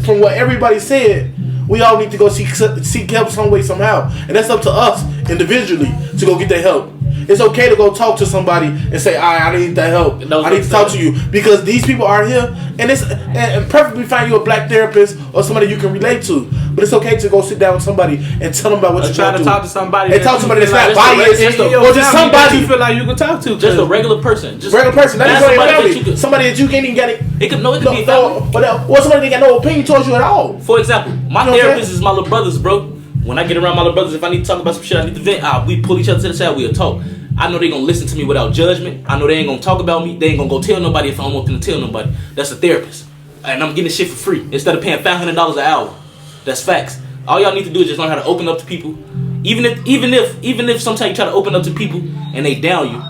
from what everybody said, we all need to go seek help some way somehow, and that's up to us individually to go get that help. It's okay to go talk to somebody and say, I need that help. I need to talk to you because these people are here, and it's and perfectly fine you a black therapist or somebody you can relate to. But it's okay to go sit down with somebody and tell them about what you're trying to talk to somebody and talk to somebody that's not biased or just somebody you feel like you can talk to. Just a regular person. Just regular person. Not somebody, somebody that you can't even get it. It could be family. Or somebody that got no opinion towards you at all. For example, my therapist is my little brothers, bro. When I get around my little brothers, if I need to talk about some shit, I need to vent, we pull each other to the side, we'll talk. I know they gonna listen to me without judgment. I know they ain't gonna talk about me. They ain't gonna go tell nobody if I don't want them to tell nobody. That's a therapist. And I'm getting this shit for free. Instead of paying $500 an hour. That's facts. All y'all need to do is just learn how to open up to people. Even if sometimes you try to open up to people and they down you,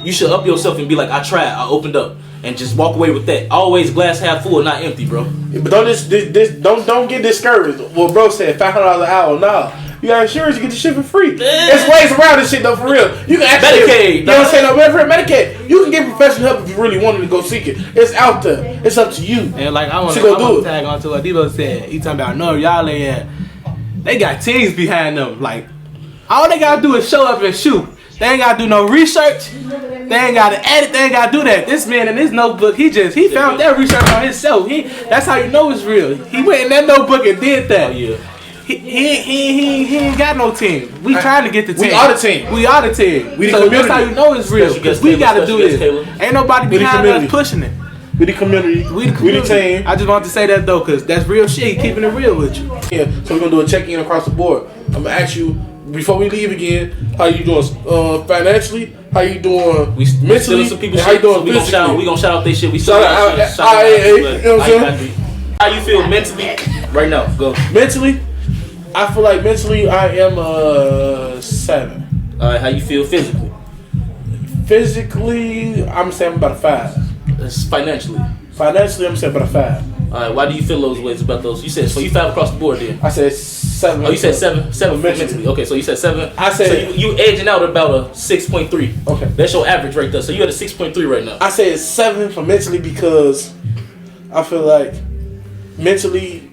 you should up yourself and be like, I tried, I opened up. And just walk away with that. Always glass half full, not empty, bro. But don't get discouraged. Well, bro said $500 an hour. Nah, you got insurance, you get the shit for free. There's ways around this shit though, for real. You can actually Medicaid. You know what I'm saying? No, Medicaid. You can get professional help if you really wanted to go seek it. It's out there. It's up to you. And like I want to tag on to what Debo said. He talking about no, y'all they got teams behind them. Like all they gotta do is show up and shoot. They ain't gotta do no research. They ain't gotta edit. They ain't gotta do that. This man in his notebook, he found that research on himself. That's how you know it's real. He went in that notebook and did that. Oh, yeah. He ain't got no team. We trying to get the team. We are the team. We are the team. We the so community. that's how you know it's real. Because we gotta do this. Ain't nobody behind us pushing it. We the community. We the team. I just want to say that though, because that's real shit. Keeping it real with you. Yeah. So we're gonna do a check-in across the board. I'm gonna ask you before we leave again, how you doing financially? How you doing mentally? Some people how you doing so we gonna shout out their shit. We shout out. You know what I'm saying? How you feel mentally right now? Go. Mentally, I feel like mentally I am a 7. How you feel physically? Physically, I'm saying I'm about a 5. That's financially. Financially, I'm saying about a 5. Alright, why do you feel those ways about those? You said so. You 5 across the board, then. I said 7. Oh, you said 7. 7 mentally. Okay, so you said 7. I said so you edging out about a 6.3. Okay, that's your average right there. So you at a 6.3 right now. I said 7 for mentally because I feel like mentally.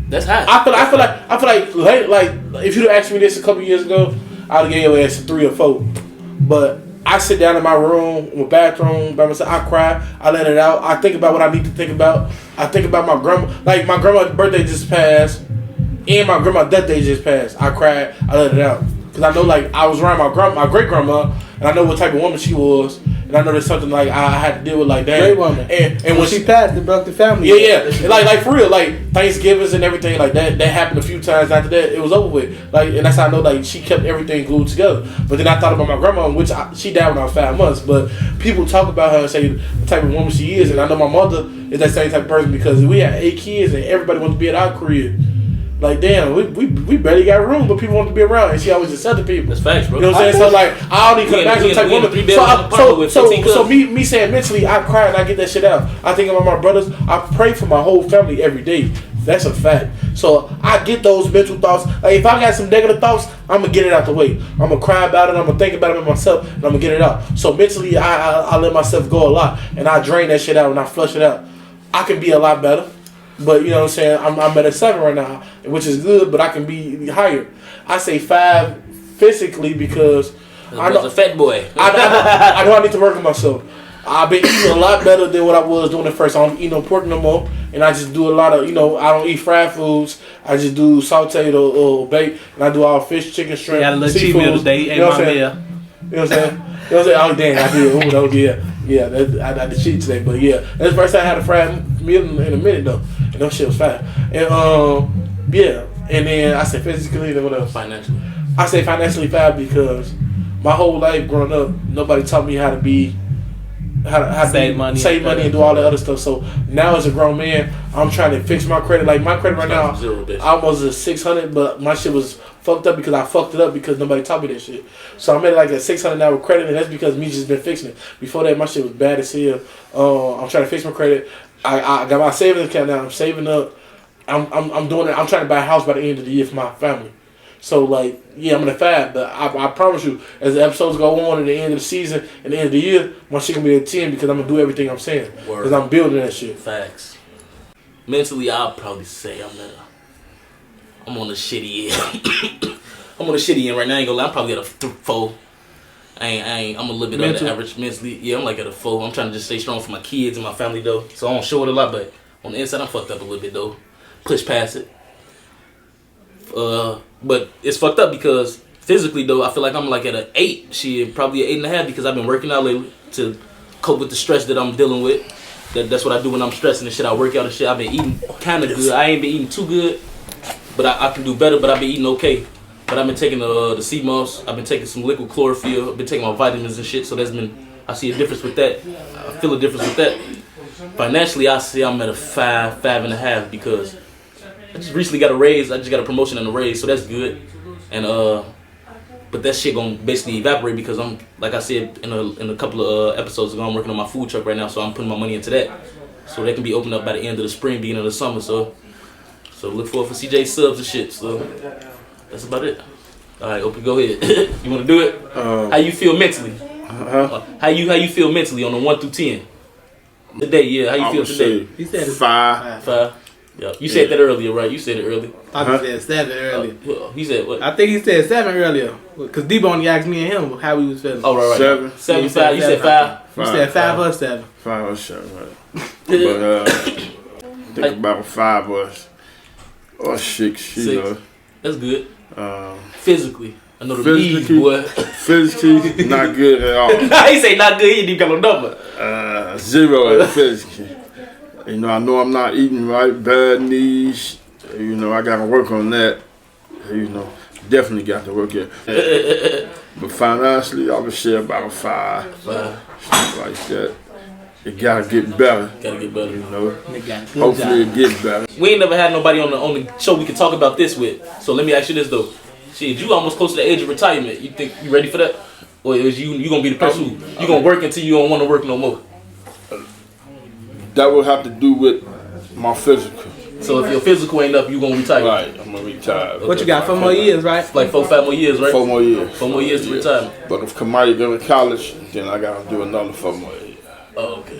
That's high. I feel like if you'd asked me this a couple years ago, I'd have gave your ass a 3 or 4. But I sit down in my room, in my bathroom by myself. I cry. I let it out. I think about what I need to think about. I think about my grandma. Like my grandma's birthday just passed, and my grandma's death day just passed. I cried. I let it out because I know like I was around my great grandma, and I know what type of woman she was. And I know there's something like I had to deal with like that. Great woman. And when she passed, it broke the family. Yeah. And like for real, like Thanksgivings and everything like that happened a few times. After that, it was over with. Like, and that's how I know like she kept everything glued together. But then I thought about my grandma, which she died when I was 5 months. But people talk about her and say the type of woman she is. And I know my mother is that same type of person because we had 8 kids and everybody wants to be at our crib. Like damn, we barely got room, but people want to be around, and she always accepted people. That's facts, bro. You know what I'm saying? So like, I only come back to the type of woman. So me saying mentally, I cry and I get that shit out. I think about my brothers. I pray for my whole family every day. That's a fact. So I get those mental thoughts. Like if I got some negative thoughts, I'm gonna get it out the way. I'm gonna cry about it. I'm gonna think about it myself, and I'm gonna get it out. So mentally, I let myself go a lot, and I drain that shit out and I flush it out. I can be a lot better. But you know what I'm saying? I'm at a 7 right now, which is good, but I can be higher. I say 5 physically because I know a fat boy. I know I need to work on myself. I've been eating a lot better than what I was doing at first. I don't eat no pork no more, and I just do a lot of I don't eat fried foods. I just do sauteed or baked, and I do all fish, chicken, shrimp, got a little cheat meal today. You know what I'm saying? You know what I'm saying? Oh damn, I did. Oh yeah. Yeah, I did cheat today, but yeah, that's the first time I had a fried meal in a minute though, and that shit was fat. And yeah, And then I say physically, then what else? Financially. I say financially 5 because my whole life growing up, nobody taught me how to be how to Save money and do all that other stuff. So now as a grown man, I'm trying to fix my credit. Like my credit right now, I almost a 600, but my shit was fucked up because I fucked it up because nobody taught me that shit. So I'm at like a 600 now with credit, and that's because me just been fixing it. Before that, my shit was bad as hell. I'm trying to fix my credit. I got my savings account now. I'm saving up. I'm doing it. I'm trying to buy a house by the end of the year for my family. So like, yeah, I'm in a 5, but I promise you, as the episodes go on at the end of the season and the end of the year, my shit gonna be a 10 because I'm gonna do everything I'm saying because I'm building that shit. Facts. Mentally, I'll probably say I'm on the shitty end. I'm on the shitty end right now. I ain't gonna lie, I'm probably at a 4. I'm a little bit on the average mentally. Yeah, I'm like at a 4. I'm trying to just stay strong for my kids and my family though. So I don't show it a lot, but on the inside, I'm fucked up a little bit though. Push past it. But it's fucked up because physically though, I feel like I'm like at an 8. Shit, probably an 8.5 because I've been working out lately to cope with the stress that I'm dealing with. That's what I do when I'm stressing and shit. I work out and shit. I've been eating kind of good. I ain't been eating too good, but I can do better. But I've been eating okay. But I've been taking the sea moss. I've been taking some liquid chlorophyll. I've been taking my vitamins and shit. So I see a difference with that. I feel a difference with that. Financially, I see I'm at a 5.5 because I just recently got a raise. I just got a promotion and a raise, so that's good. And but that shit gonna basically evaporate because I'm, like I said in a couple of episodes ago, I'm working on my food truck right now, so I'm putting my money into that, so that can be opened up by the end of the spring, beginning of the summer. So look forward for CJ subs and shit. So that's about it. All right, Opie, go ahead. You want to do it? How you feel mentally? How you feel mentally on a 1 through 10? Today, yeah. How you feel today? He said 5. 5. Yeah, you said that earlier, right? You said it earlier. I thought he said 7 earlier. He said what? I think he said 7 earlier. Because Debo only asked me and him how we was feeling. Oh, right. 7. 7, 5. You said 5. You said 5 or 7. 5 or 7, right. But think about 5 or 6, you know. That's good. Physically. I know the knees, physically, boy. Physically, not good at all. Nah, he say not good. He didn't got no number. 0 at physically. You know, I know I'm not eating right, bad knees. You know, I gotta work on that. You know, definitely got to work it. But financially, I would say about a 5. Stuff like that. It gotta get better. Gotta get better. You know, hopefully it gets better. We ain't never had nobody on the show we can talk about this with. So let me ask you this though. Shit, you almost close to the age of retirement. You think you ready for that? Or is you gonna be the person who you gonna work until you don't want to work no more? That will have to do with my physical. So if your physical ain't up, you gonna retire. Right, I'm gonna retire. Okay. What you got? 4 more years, right? Like 4, 5 more years, right? 4 more years. 4 more years to retirement. But if Kamari go to college, then I gotta do another 4 more years. Oh, okay.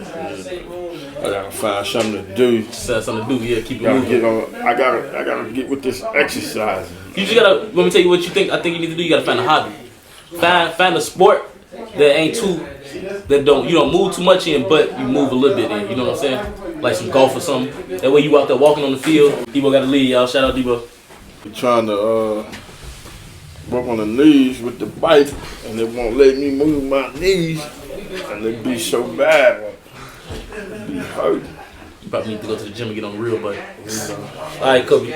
I gotta find something to do. Just have something to do, yeah. Keep it moving. I gotta get with this exercise. You just gotta. Let me tell you what you think. I think you need to do. You gotta find a hobby. Find a sport that ain't too. That you don't move too much in, but you move a little bit in. You know what I'm saying? Like some golf or something. That way you out there walking on the field. Debo got to lead, y'all. Shout out Debo. I'm trying to work on the knees with the bike, and it won't let me move my knees, and they be so bad. It be hurt. You probably need to go to the gym and get on the real bike. All right, Kobe.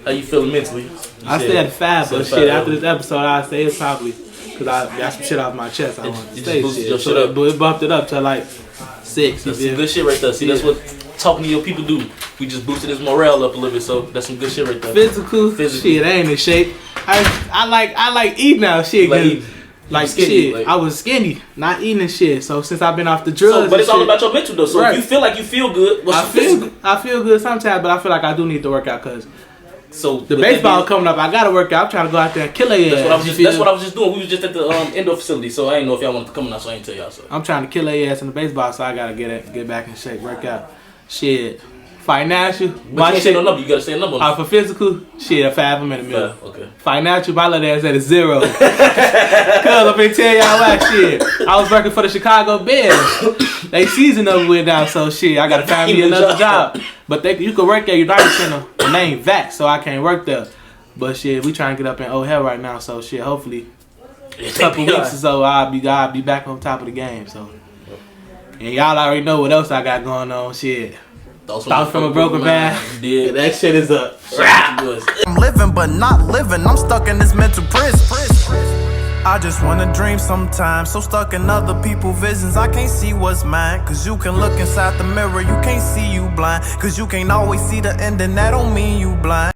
How you feeling mentally? I said 5, but shit, after this episode, I say it's probably because I got some shit off my chest. I want to say shit. So it bumped it up to like 6. That's some good shit right there. See, that's what talking to your people do. We just boosted his morale up a little bit, so that's some good shit right there. Physical shit, I ain't in shape. I like eating now, shit. Like skinny, shit, like, I was skinny, not eating and shit. So since I've been off the drugs, but it's all about your mental though. So if you feel like you feel good, I feel good sometimes, but I feel like I do need to work out because so the baseball coming up. I gotta work out. I'm trying to go out there and kill it. That's what I was just doing. We was just at the indoor facility, so I didn't know if y'all wanted to come out, so I ain't tell y'all. So I'm trying to kill their ass in the baseball, so I gotta get back in shape, work out. Shit. Financial, but you can't say no number. You gotta say a number. For physical, shit, a 5. I'm in the middle. Okay. Financial, my little ass at a 0. Cause I've been telling y'all what shit. I was working for the Chicago Bears. They season over with now, so shit, I gotta find me another job. But you can work there. United Center. The name Vax, so I can't work there. But shit, we trying to get up in old hell right now. So shit, hopefully, a couple weeks or so, I'll be back on top of the game. So, and y'all already know what else I got going on. Shit. Thoughts from a broken man. Did. That shit is a I'm living but not living, I'm stuck in this mental prison. I just wanna dream sometimes, so stuck in other people's visions. I can't see what's mine, cause you can look inside the mirror, you can't see you blind. Cause you can't always see the end and that don't mean you blind.